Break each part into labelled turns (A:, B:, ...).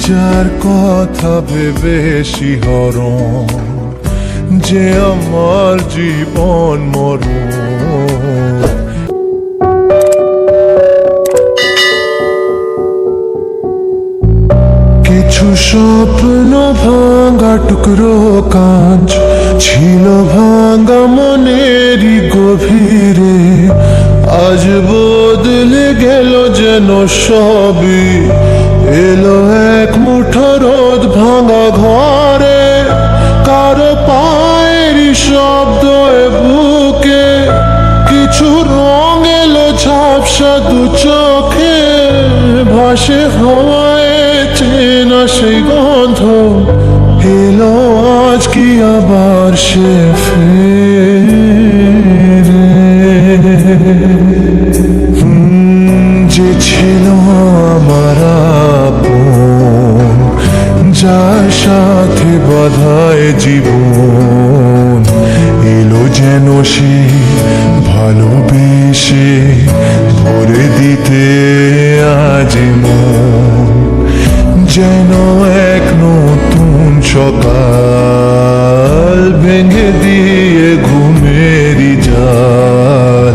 A: যার কথা ভেবে শিহরণ যে আমার জীবন মরণ। কিছু স্বপ্ন ভাঙা টুকরো কাঁচ ছিল ভাঙা মনেরই গভীরে, আজ বদলে গেল যেন সবই। এলো এক মুঠো রোদ ভাঙা ঘরে, কারো পায়ের শব্দ বুকে, কিছু রং এলো ঝাপসা দু চোখে, ভাসে হওয়ায় চেনা সেই গন্ধ। এলো আজ কি আবার সে ফেরে? যে ছিল আমার আপন, যার সাথে বাঁধায় জীবন, এলো যেন সে ভালোবেসে ভরে দিতে আজ মন। যেন এক নতুন সকাল ভেঙে দিয়ে ঘুমেরই জাল,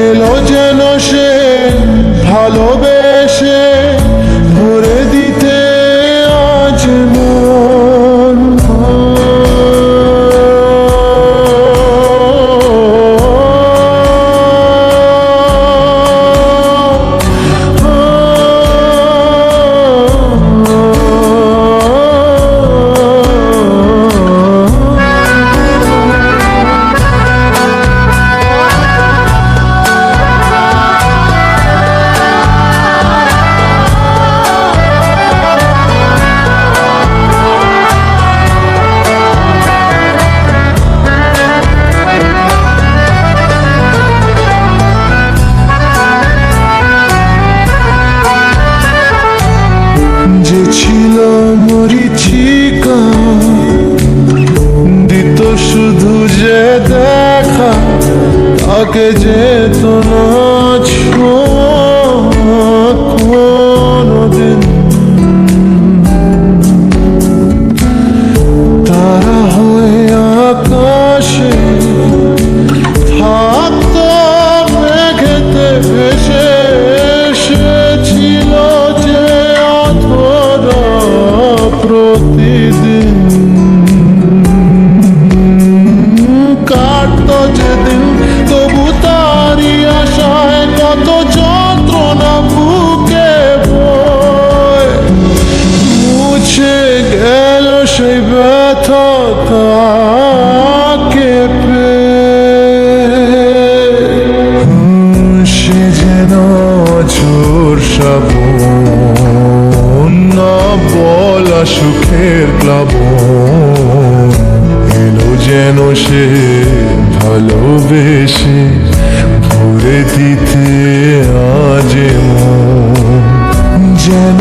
A: এলো যেন সে ভালোবেসে ভরে দিতে আজ মন। যে ছিল মরিচিকা, দিত শুধু যে দেখা, তাকে যেত না ছোঁয়া কোনোদিন। তারা হয়ে আকাশে থাকতো মেঘেতে ভেসে, এসেছিল যে অধরা প্রতিদিন। কাটতো যেদিন তবু তারি আশায় কত যন্ত্রণা বুকে বয়, মুছে গেল সেই ব্যথা তাকে সে যেন ঝোর শ্রাবণ, না বলা সুখের প্লাবন। এলো যেন সে ভালোবেসে ভরে দিতে আজ মন। যেন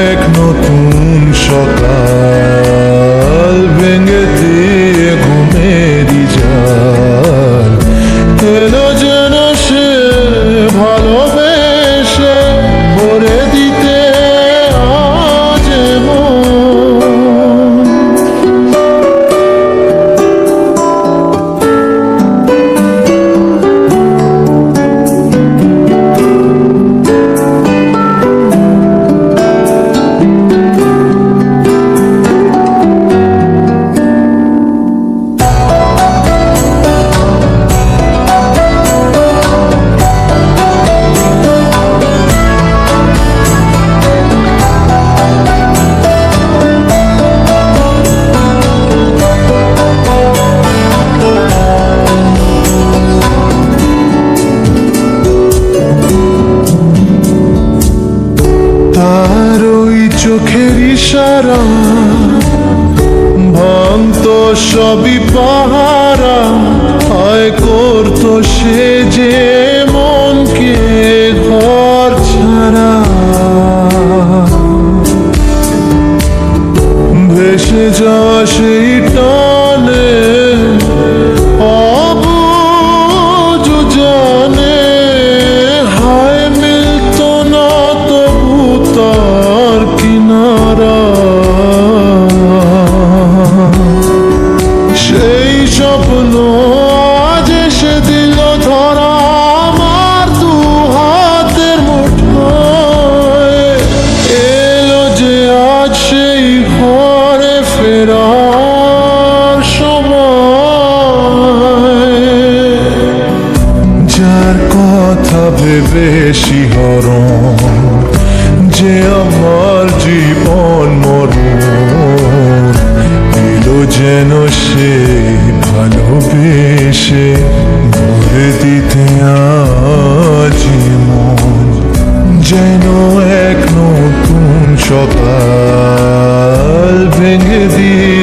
A: এক নতুন সকাল ভেঙে দিয়ে ঘুমেরই জাল, এলো যেন সে ভালোবেসে ভরে দিতে আজ মন। তার ওই চোখের ইশারা ভাঙতো সবই পাহারা, হায় করতো সে যে মনকে ঘর ছাড়া। ভেসে যাওয়া সেই টানে অবুঝ জানে, হায় মিলতো না তবু তার কিনারা। আমার জীবন মরণ এলো যেন সে ভালোবেসে ভরে দিতে আজি মন যেন এক নতুন সকাল ভেঙে দিয়ে